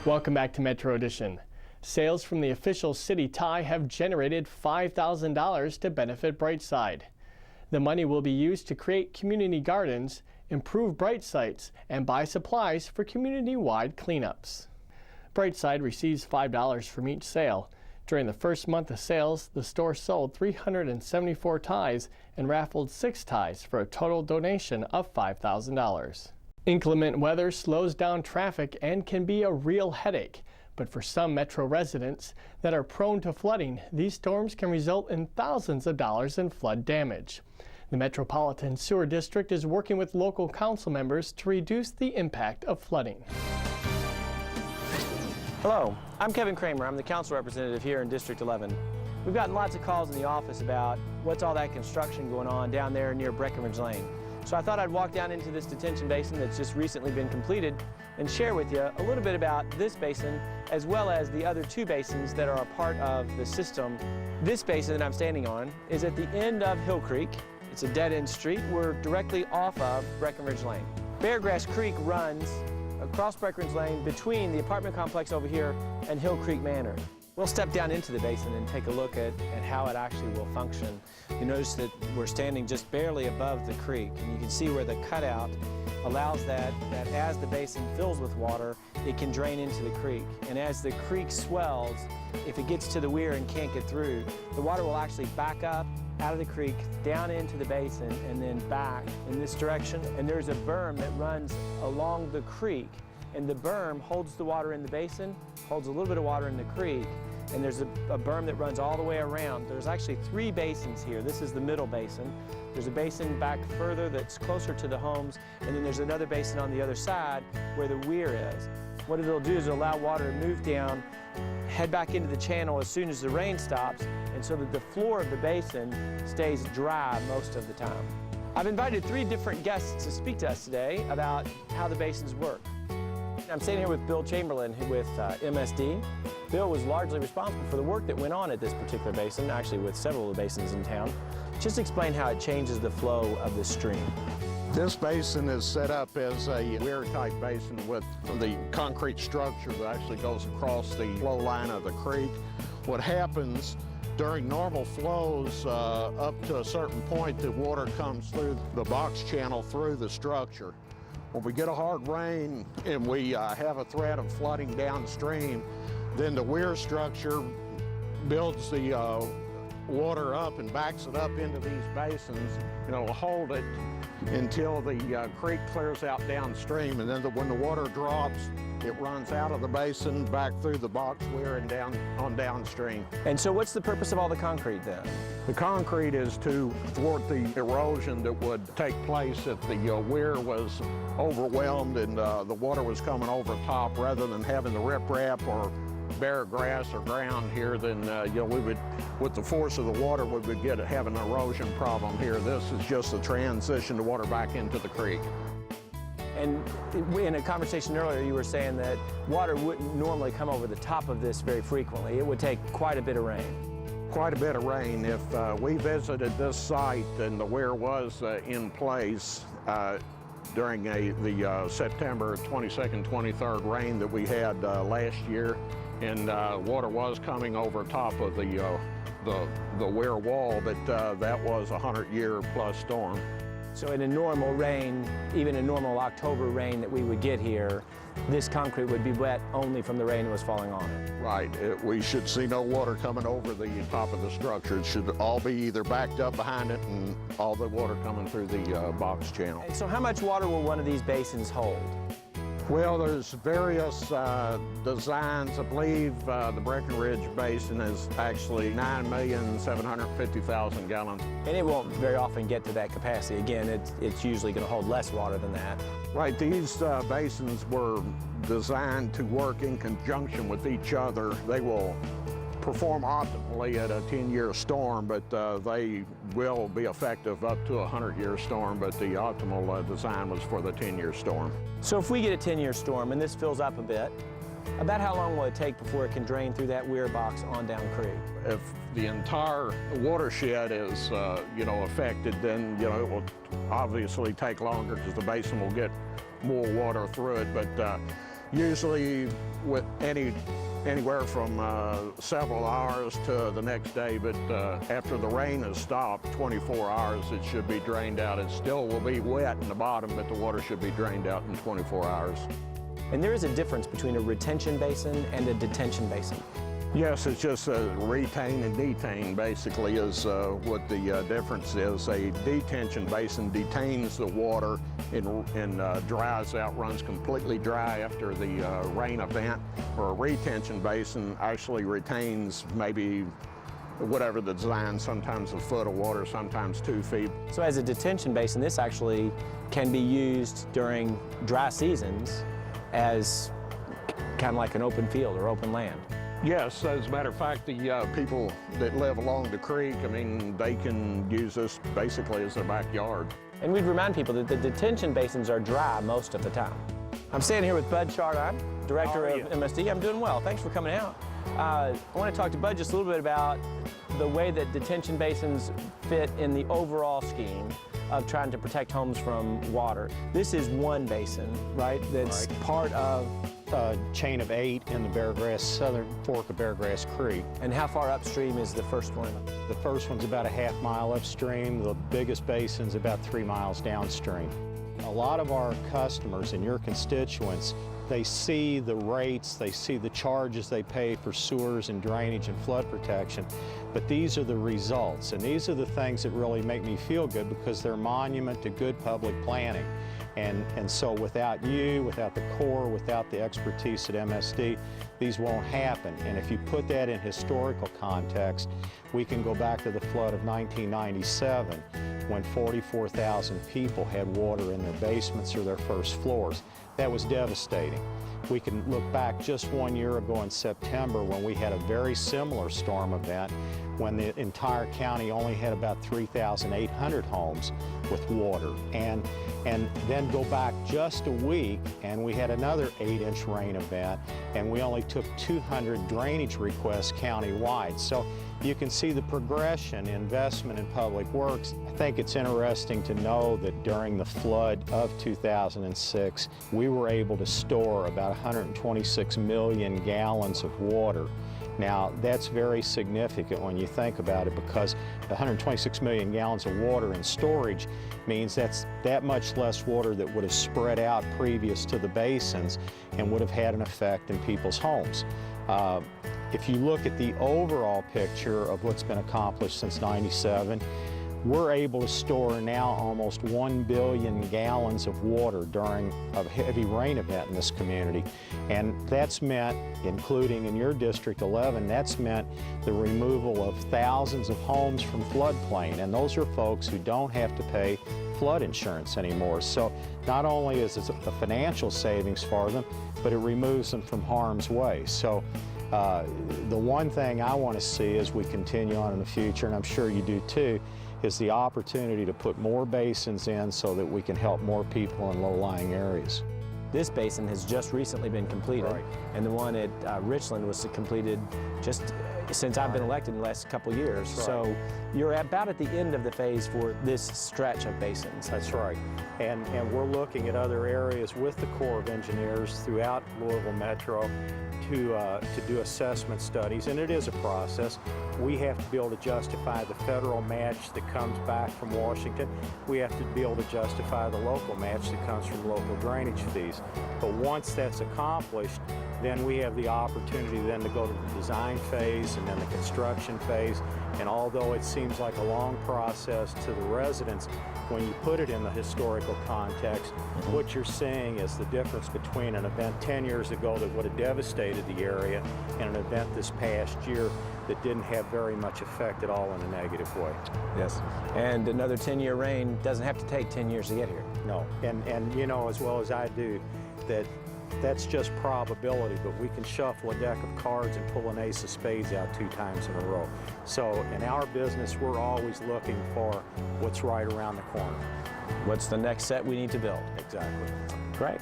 Welcome back to Metro Edition. Sales from the official city tie have generated $5,000 to benefit Brightside. The money will be used to create community gardens, improve bright sites, and buy supplies for community-wide cleanups. Brightside receives $5 from each sale. During the first month of sales, the store sold 374 ties and raffled 6 ties for a total donation of $5,000. Inclement weather slows down traffic and can be a real headache. But for some Metro residents that are prone to flooding, these storms can result in thousands of dollars in flood damage. The Metropolitan Sewer District is working with local council members to reduce the impact of flooding. Hello, I'm Kevin Kramer. I'm the council representative here in District 11. We've gotten lots of calls in the office about what's all that construction going on down there near Breckenridge Lane. So I thought I'd walk down into this detention basin that's just recently been completed and share with you a little bit about this basin as well as the other 2 basins that are a part of the system. This basin that I'm standing on is at the end of Hill Creek. It's a dead-end street. We're directly off of Breckenridge Lane. Beargrass Creek runs across Breckenridge Lane between the apartment complex over here and Hill Creek Manor. We'll step down into the basin and take a look at how it actually will function. You notice that we're standing just barely above the creek, and you can see where the cutout allows that as the basin fills with water, it can drain into the creek. And as the creek swells, if it gets to the weir and can't get through, the water will actually back up out of the creek, down into the basin, and then back in this direction. And there's a berm that runs along the creek, and the berm holds the water in the basin, holds a little bit of water in the creek, and there's a berm that runs all the way around. There's actually 3 basins here. This is the middle basin. There's a basin back further that's closer to the homes, and then there's another basin on the other side where the weir is. What it'll do is allow water to move down, head back into the channel as soon as the rain stops, and so that the floor of the basin stays dry most of the time. I've invited 3 different guests to speak to us today about how the basins work. I'm standing here with Bill Chamberlain with MSD. Bill was largely responsible for the work that went on at this particular basin, actually with several of the basins in town. Just explain how it changes the flow of the stream. This basin is set up as a weir-type basin with the concrete structure that actually goes across the flow line of the creek. What happens during normal flows up to a certain point, the water comes through the box channel through the structure. When we get a hard rain and we have a threat of flooding downstream, then the weir structure builds the water up and backs it up into these basins, and it'll hold it until the creek clears out downstream, and then when the water drops, it runs out of the basin, back through the box weir and down on downstream. And so what's the purpose of all the concrete then? The concrete is to thwart the erosion that would take place if the weir was overwhelmed and the water was coming over top. Rather than having the riprap or bare grass or ground here, then we would, with the force of the water, we would have an erosion problem here. This is just a transition to water back into the creek. And in a conversation earlier, you were saying that water wouldn't normally come over the top of this very frequently. It would take quite a bit of rain. Quite a bit of rain. If we visited this site and the weir was in place during the September 22nd, 23rd rain that we had last year, and water was coming over top of the weir wall, but that was a 100-year plus storm. So in a normal rain, even a normal October rain that we would get here, this concrete would be wet only from the rain that was falling on it. Right. We should see no water coming over the top of the structure. It should all be either backed up behind it and all the water coming through the box channel. So how much water will one of these basins hold? Well, there's various designs. I believe the Breckenridge Basin is actually 9,750,000 gallons. And it won't very often get to that capacity. Again, it's usually going to hold less water than that. Right, these basins were designed to work in conjunction with each other. They will perform optimally at a 10-year storm, but they will be effective up to a 100-year storm, but the optimal design was for the 10-year storm. So if we get a 10-year storm and this fills up a bit, about how long will it take before it can drain through that weir box on down creek? If the entire watershed is, affected, then, it will obviously take longer because the basin will get more water through it. But Usually with anywhere from several hours to the next day, but after the rain has stopped, 24 hours, it should be drained out. It still will be wet in the bottom, but the water should be drained out in 24 hours. And there is a difference between a retention basin and a detention basin. Yes, it's just retain and detain basically is what the difference is. A detention basin detains the water and dries out, runs completely dry after the rain event, or a retention basin actually retains maybe whatever the design, sometimes a foot of water, sometimes 2 feet. So as a detention basin, this actually can be used during dry seasons as kind of like an open field or open land. Yes, as a matter of fact, the people that live along the creek, I mean, they can use this basically as their backyard. And we'd remind people that the detention basins are dry most of the time. I'm standing here with Bud Chardine, Director of MSD. I'm doing well. Thanks for coming out. I want to talk to Bud just a little bit about the way that detention basins fit in the overall scheme of trying to protect homes from water. This is one basin, right, that's part of a chain of 8 in the Beargrass, southern fork of Beargrass Creek. And how far upstream is the first one? The first one's about a ½ mile upstream. The biggest basin's about 3 miles downstream. A lot of our customers and your constituents, they see the rates, they see the charges they pay for sewers and drainage and flood protection, but these are the results, and these are the things that really make me feel good because they're monument to good public planning. And so without you, without the Corps, without the expertise at MSD, these won't happen. And if you put that in historical context, we can go back to the flood of 1997 when 44,000 people had water in their basements or their first floors. That was devastating. We can look back just 1 year ago in September when we had a very similar storm event when the entire county only had about 3,800 homes with water. And then go back just a week and we had another 8-inch rain event and we only took 200 drainage requests countywide. So you can see the progression in investment in public works. I think it's interesting to know that during the flood of 2006, we were able to store about 126 million gallons of water. Now, that's very significant when you think about it because 126 million gallons of water in storage means that's that much less water that would have spread out previous to the basins and would have had an effect in people's homes. If you look at the overall picture of what's been accomplished since '97, we're able to store now almost 1 billion gallons of water during a heavy rain event in this community. And that's meant, including in your District 11, that's meant the removal of thousands of homes from floodplain. And those are folks who don't have to pay flood insurance anymore. So not only is it a financial savings for them, but it removes them from harm's way. So the one thing I want to see as we continue on in the future, and I'm sure you do too, is the opportunity to put more basins in so that we can help more people in low-lying areas. This basin has just recently been completed, and the one at Richland was completed just since I've been elected in the last couple years. So you're about at the end of the phase for this stretch of basins. That's right. And we're looking at other areas with the Corps of Engineers throughout Louisville Metro to do assessment studies, and it is a process. We have to be able to justify the federal match that comes back from Washington. We have to be able to justify the local match that comes from local drainage fees. But once that's accomplished, then we have the opportunity then to go to the design phase and then the construction phase. And although it seems like a long process to the residents, when you put it in the historical context, what you're seeing is the difference between an event 10 years ago that would have devastated the area and an event this past year that didn't have very much effect at all in a negative way. Yes. And another 10-year rain doesn't have to take 10 years to get here. No. And you know as well as I do that that's just probability, but we can shuffle a deck of cards and pull an ace of spades out 2 times in a row. So in our business, we're always looking for what's right around the corner. What's the next set we need to build? Exactly. Great.